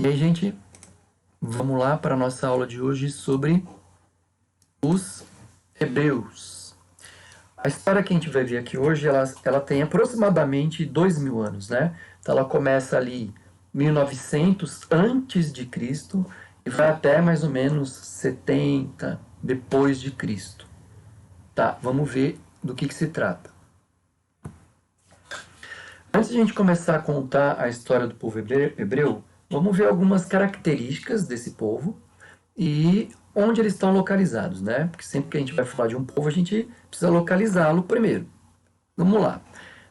E aí, gente, vamos lá para a nossa aula de hoje sobre os hebreus. A história que a gente vai ver aqui hoje, ela tem aproximadamente 2.000 anos, né? Então ela começa ali 1900 antes de Cristo e vai até mais ou menos 70 depois de Cristo. Tá, vamos ver do que se trata. Antes de a gente começar a contar a história do povo hebreu, vamos ver algumas características desse povo e onde eles estão localizados, né? Porque sempre que a gente vai falar de um povo, a gente precisa localizá-lo primeiro. Vamos lá.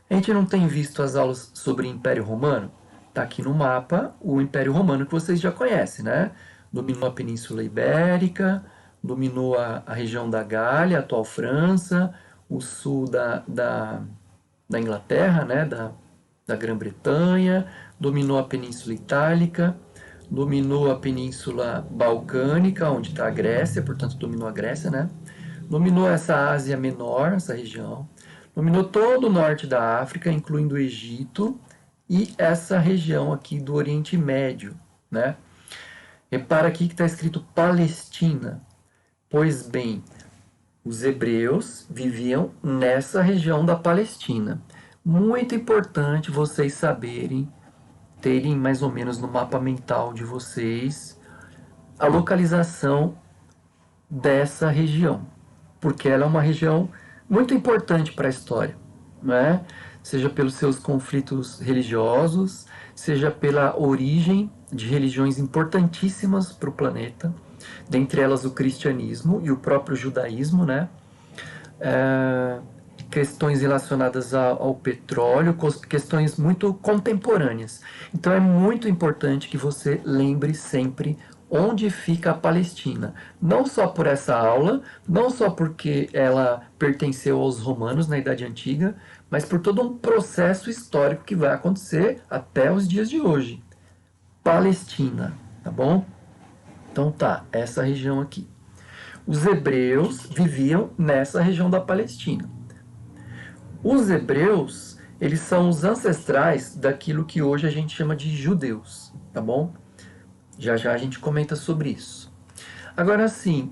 A gente não tem visto as aulas sobre o Império Romano? Está aqui no mapa o Império Romano que vocês já conhecem, né? Dominou a Península Ibérica, dominou a região da Gália, a atual França, o sul da Inglaterra, né? Da Grã-Bretanha, dominou a Península Itálica, dominou a Península Balcânica, onde está a Grécia, portanto dominou a Grécia, né? Dominou essa Ásia Menor, essa região, dominou todo o norte da África, incluindo o Egito e essa região aqui do Oriente Médio, né? Repara aqui que está escrito Palestina. Pois bem, os hebreus viviam nessa região da Palestina. Muito importante vocês saberem, terem mais ou menos no mapa mental de vocês a localização dessa região, porque ela é uma região muito importante para a história, né? Seja pelos seus conflitos religiosos, seja pela origem de religiões importantíssimas para o planeta, dentre elas o cristianismo e o próprio judaísmo, né? Questões relacionadas ao petróleo, questões muito contemporâneas. Então é muito importante que você lembre sempre onde fica a Palestina. Não só por essa aula, não só porque ela pertenceu aos romanos na Idade Antiga, mas por todo um processo histórico que vai acontecer até os dias de hoje. Palestina, tá bom? Então tá, essa região aqui. Os hebreus viviam nessa região da Palestina. Os hebreus, eles são os ancestrais daquilo que hoje a gente chama de judeus, tá bom? Já já a gente comenta sobre isso. Agora sim,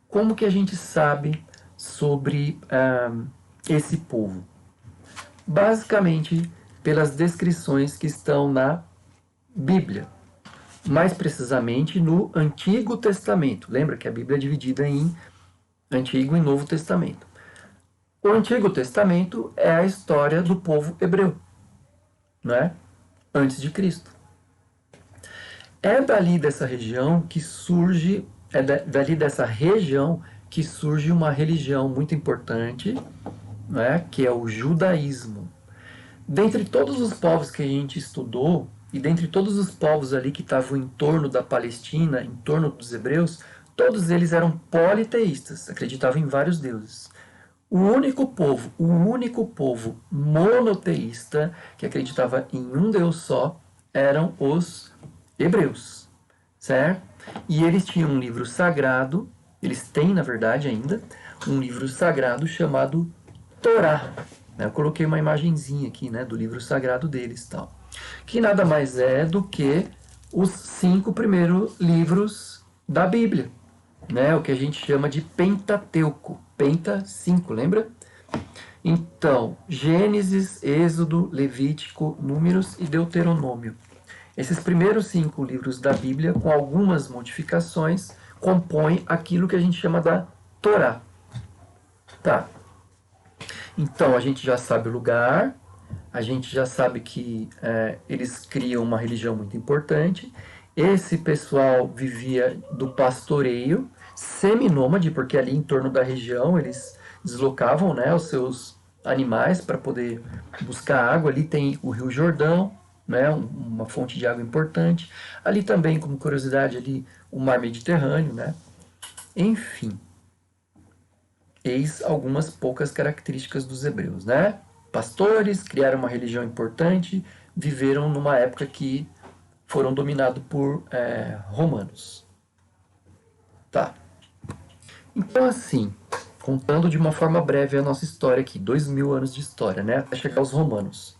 como que a gente sabe sobre esse povo? Basicamente pelas descrições que estão na Bíblia. Mais precisamente no Antigo Testamento. Lembra que a Bíblia é dividida em Antigo e Novo Testamento. O Antigo Testamento é a história do povo hebreu, né? Antes de Cristo. É dali dessa região que surge, dali dessa região que surge uma religião muito importante, né? Que é o judaísmo. Dentre todos os povos que a gente estudou, e dentre todos os povos ali que estavam em torno da Palestina, em torno dos hebreus, todos eles eram politeístas, acreditavam em vários deuses. O único povo monoteísta que acreditava em um Deus só eram os hebreus, certo? E eles tinham um livro sagrado, eles têm, na verdade, ainda, um livro sagrado chamado Torá. Eu coloquei uma imagenzinha aqui, né, do livro sagrado deles, tal, que nada mais é do que os 5 primeiros livros da Bíblia, né, o que a gente chama de Pentateuco. Penta 5, lembra? Então, Gênesis, Êxodo, Levítico, Números e Deuteronômio. Esses primeiros 5 livros da Bíblia, com algumas modificações, compõem aquilo que a gente chama da Torá. Tá. Então, a gente já sabe o lugar, a gente já sabe que eles criam uma religião muito importante. Esse pessoal vivia do pastoreio, seminômade, porque ali em torno da região eles deslocavam, né, os seus animais para poder buscar água. Ali tem o Rio Jordão, né, uma fonte de água importante. Ali também, como curiosidade, ali o Mar Mediterrâneo, né? Enfim, eis algumas poucas características dos hebreus, né? Pastores, criaram uma religião importante, viveram numa época que foram dominados por romanos. Tá. Então, assim, contando de uma forma breve a nossa história aqui, 2.000 anos de história, né? Até chegar aos romanos.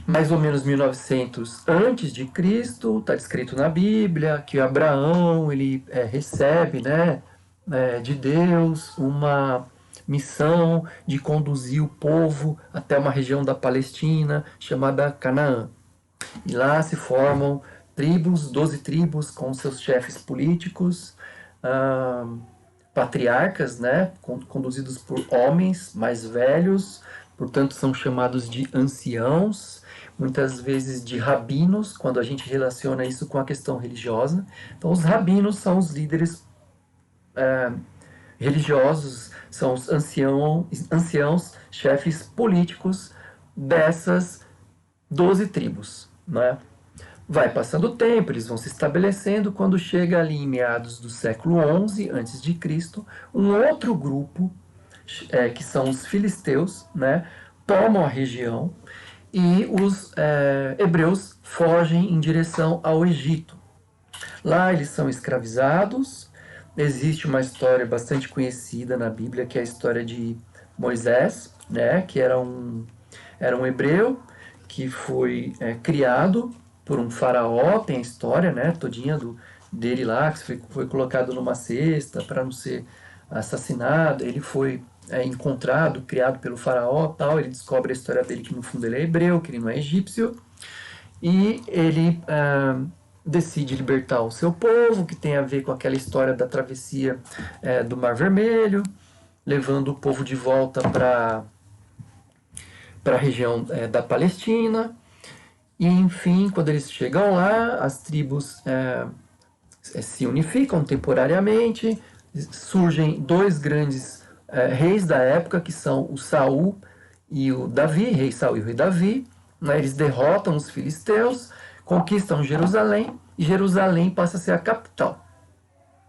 Mais ou menos 1900 antes de Cristo, está descrito na Bíblia que Abraão ele recebe, né, de Deus uma missão de conduzir o povo até uma região da Palestina chamada Canaã. E lá se formam tribos, 12 tribos com seus chefes políticos, patriarcas, né, conduzidos por homens mais velhos, portanto são chamados de anciãos, muitas vezes de rabinos, quando a gente relaciona isso com a questão religiosa. Então os rabinos são os líderes religiosos, são os anciãos, chefes políticos dessas 12 tribos, né? Vai passando o tempo, eles vão se estabelecendo. Quando chega ali em meados do século XI a.C., um outro grupo, que são os filisteus, né, tomam a região e os hebreus fogem em direção ao Egito. Lá eles são escravizados. Existe uma história bastante conhecida na Bíblia, que é a história de Moisés, né, que era um hebreu que foi criado por um faraó. Tem a história, né, todinha dele lá, que foi colocado numa cesta para não ser assassinado. Ele foi encontrado, criado pelo faraó, tal. Ele descobre a história dele, que no fundo ele é hebreu, que ele não é egípcio, e ele decide libertar o seu povo, que tem a ver com aquela história da travessia do Mar Vermelho, levando o povo de volta para a região da Palestina. E, enfim, quando eles chegam lá, as tribos se unificam temporariamente, surgem dois grandes reis da época, que são o Saul e o Davi, rei Saul e o rei Davi, né? Eles derrotam os filisteus, conquistam Jerusalém, e Jerusalém passa a ser a capital,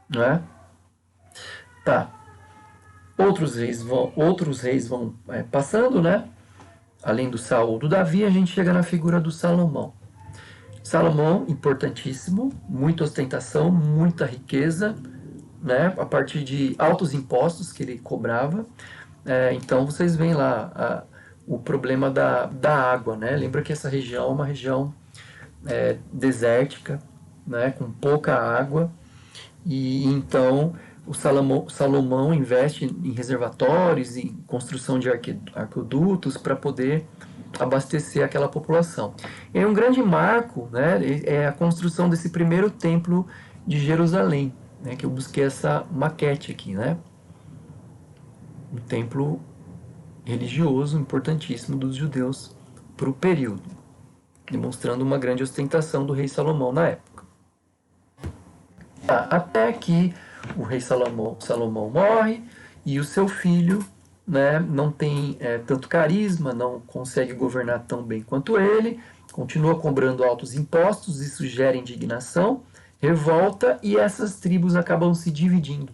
né? Tá. Outros reis vão passando, né? Além do Saul, do Davi, a gente chega na figura do Salomão. Salomão, importantíssimo, muita ostentação, muita riqueza, né, a partir de altos impostos que ele cobrava. Então vocês veem lá o problema da água, né? Lembra que essa região é uma região desértica, né, com pouca água, e então o Salomão investe em reservatórios, em construção de aquedutos para poder abastecer aquela população. E um grande marco, né, é a construção desse primeiro templo de Jerusalém, né, que eu busquei essa maquete aqui, né? Um templo religioso importantíssimo dos judeus para o período, demonstrando uma grande ostentação do rei Salomão na época. Até que o rei Salomão morre e o seu filho, né, não tem tanto carisma, não consegue governar tão bem quanto ele, continua cobrando altos impostos, isso gera indignação, revolta, e essas tribos acabam se dividindo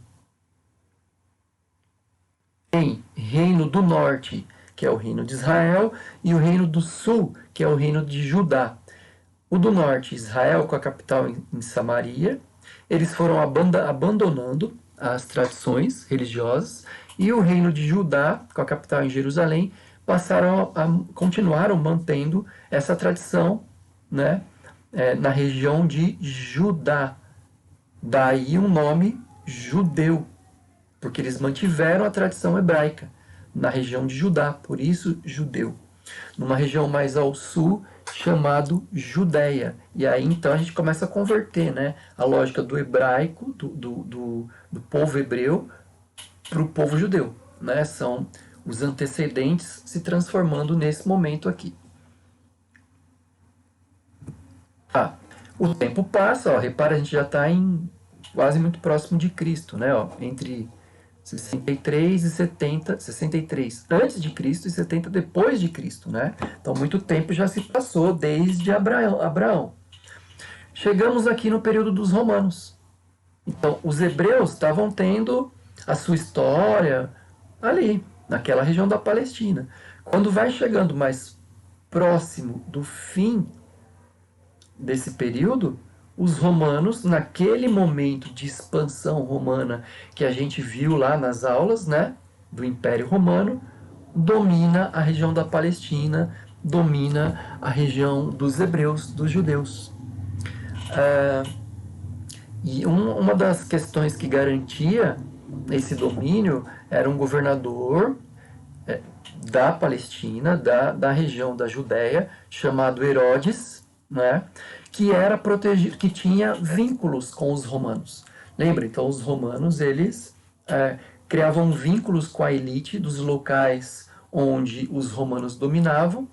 em reino do norte, que é o reino de Israel, e o reino do sul, que é o reino de Judá. O do norte, Israel, com a capital em Samaria, eles foram abandonando as tradições religiosas, e o reino de Judá, com a capital em Jerusalém, continuaram mantendo essa tradição, né, na região de Judá. Daí o nome judeu, porque eles mantiveram a tradição hebraica na região de Judá, por isso judeu. Numa região mais ao sul, chamado Judéia. E aí então a gente começa a converter, né, a lógica do hebraico, do povo hebreu, para o povo judeu, né? São os antecedentes se transformando nesse momento aqui. O tempo passa, ó, repara, a gente já está quase muito próximo de Cristo, né? Ó, entre 63 e 70, 63 antes de Cristo e 70 depois de Cristo, né? Então muito tempo já se passou desde Abraão. Chegamos aqui no período dos romanos. Então os hebreus estavam tendo a sua história ali, naquela região da Palestina. Quando vai chegando mais próximo do fim desse período, os romanos, naquele momento de expansão romana que a gente viu lá nas aulas, né, do Império Romano, domina a região da Palestina domina a região dos hebreus, dos judeus. E uma das questões que garantia esse domínio era um governador da Palestina, da região da Judéia, chamado Herodes, né, que era protegido, que tinha vínculos com os romanos. Lembra? Então, os romanos, eles criavam vínculos com a elite dos locais onde os romanos dominavam,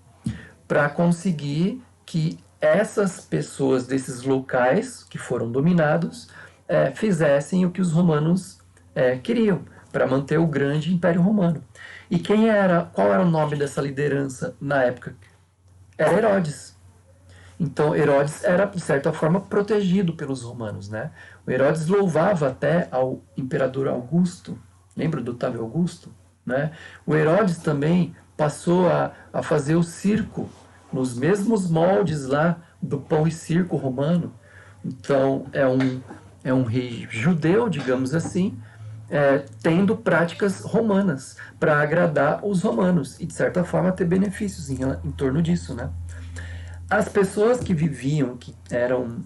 para conseguir que essas pessoas desses locais que foram dominados fizessem o que os romanos queriam, para manter o grande Império Romano. E qual era o nome dessa liderança na época? Era Herodes. Então Herodes era, de certa forma, protegido pelos romanos, né? O Herodes louvava até ao imperador Augusto. Lembra do Otávio Augusto? Né? O Herodes também passou a fazer o circo nos mesmos moldes lá do pão e circo romano. Então é um rei judeu, digamos assim, tendo práticas romanas para agradar os romanos e, de certa forma, ter benefícios em torno disso, né? As pessoas que viviam, que eram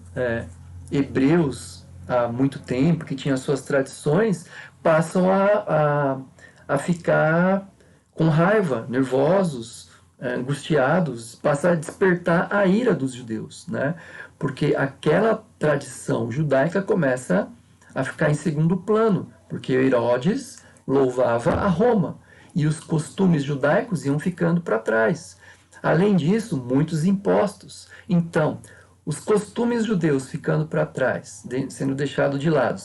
hebreus há muito tempo, que tinham suas tradições, passam a ficar com raiva, nervosos, angustiados, passa a despertar a ira dos judeus, né? Porque aquela tradição judaica começa a ficar em segundo plano, porque Herodes louvava a Roma e os costumes judaicos iam ficando para trás. Além disso, muitos impostos. Então, os costumes judeus ficando para trás, sendo deixados de lado,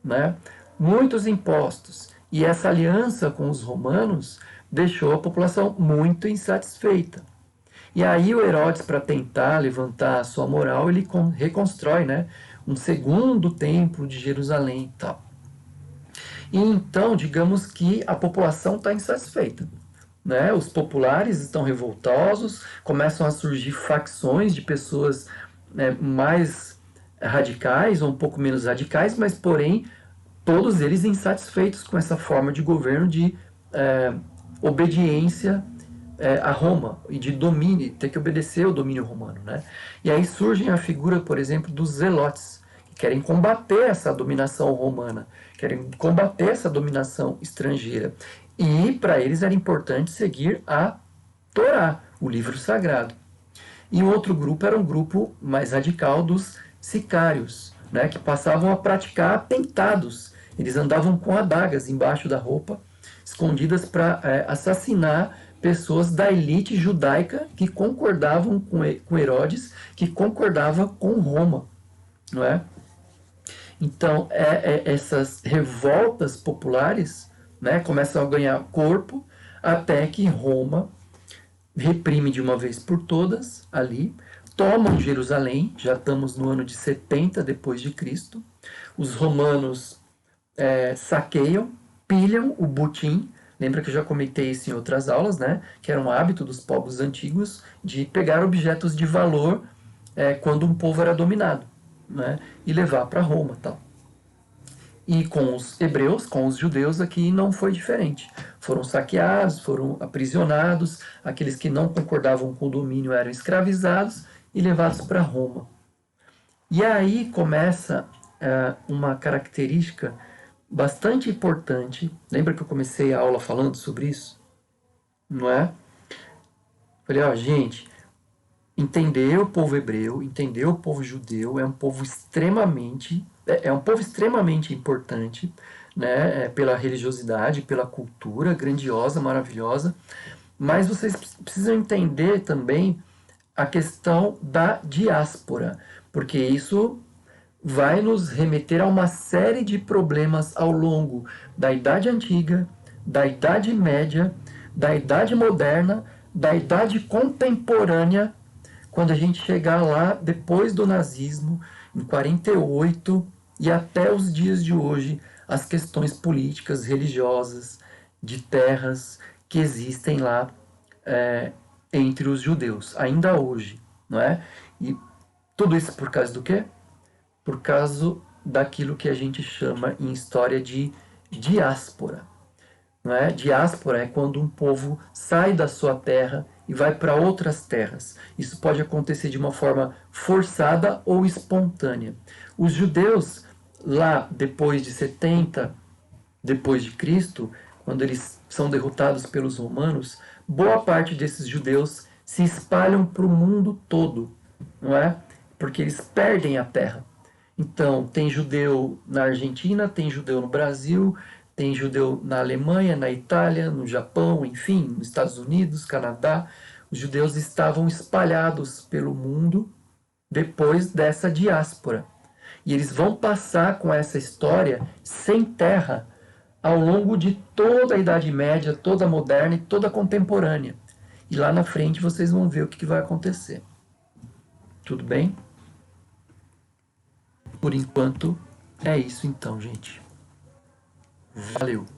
né? Muitos impostos. E essa aliança com os romanos deixou a população muito insatisfeita. E aí o Herodes, para tentar levantar a sua moral, ele reconstrói, né, um segundo templo de Jerusalém e tal. E então, digamos que a população está insatisfeita. Né? Os populares estão revoltosos, começam a surgir facções de pessoas mais radicais ou um pouco menos radicais, mas porém todos eles insatisfeitos com essa forma de governo de obediência a Roma e de domínio, ter que obedecer ao domínio romano, né? E aí surge a figura, por exemplo, dos zelotes, que querem combater essa dominação romana, querem combater essa dominação estrangeira. E para eles era importante seguir a Torá, o livro sagrado. E o outro grupo era um grupo mais radical dos sicários, né, que passavam a praticar atentados. Eles andavam com adagas embaixo da roupa, escondidas para assassinar pessoas da elite judaica que concordavam com Herodes, que concordava com Roma, não é? Então, essas revoltas populares, né, começam a ganhar corpo até que Roma reprime de uma vez por todas ali, tomam Jerusalém, já estamos no ano de 70 depois de Cristo. Os romanos saqueiam, pilham o butim. Lembra que eu já comentei isso em outras aulas, né? Que era um hábito dos povos antigos de pegar objetos de valor quando um povo era dominado, né? E levar para Roma, tal. E com os hebreus, com os judeus, aqui não foi diferente. Foram saqueados, foram aprisionados, aqueles que não concordavam com o domínio eram escravizados e levados para Roma. E aí começa uma característica bastante importante. Lembra que eu comecei a aula falando sobre isso? Não é? Falei, ó, gente, entender o povo hebreu, entender o povo judeu é um povo extremamente importante, né, pela religiosidade, pela cultura grandiosa, maravilhosa, mas vocês precisam entender também a questão da diáspora, porque isso vai nos remeter a uma série de problemas ao longo da Idade Antiga, da Idade Média, da Idade Moderna, da Idade Contemporânea, quando a gente chegar lá depois do nazismo, em 48, e até os dias de hoje, as questões políticas, religiosas, de terras que existem lá entre os judeus, ainda hoje, não é? E tudo isso por causa do quê? Por causa daquilo que a gente chama em história de diáspora. Não é? Diáspora é quando um povo sai da sua terra e vai para outras terras. Isso pode acontecer de uma forma forçada ou espontânea. Os judeus, lá depois de 70 depois de Cristo, quando eles são derrotados pelos romanos, boa parte desses judeus se espalham para o mundo todo, não é? Porque eles perdem a terra. Então, tem judeu na Argentina, tem judeu no Brasil, tem judeu na Alemanha, na Itália, no Japão, enfim, nos Estados Unidos, Canadá. Os judeus estavam espalhados pelo mundo depois dessa diáspora. E eles vão passar com essa história sem terra ao longo de toda a Idade Média, toda a moderna e toda a contemporânea. E lá na frente vocês vão ver o que vai acontecer. Tudo bem? Por enquanto, é isso então, gente. Valeu!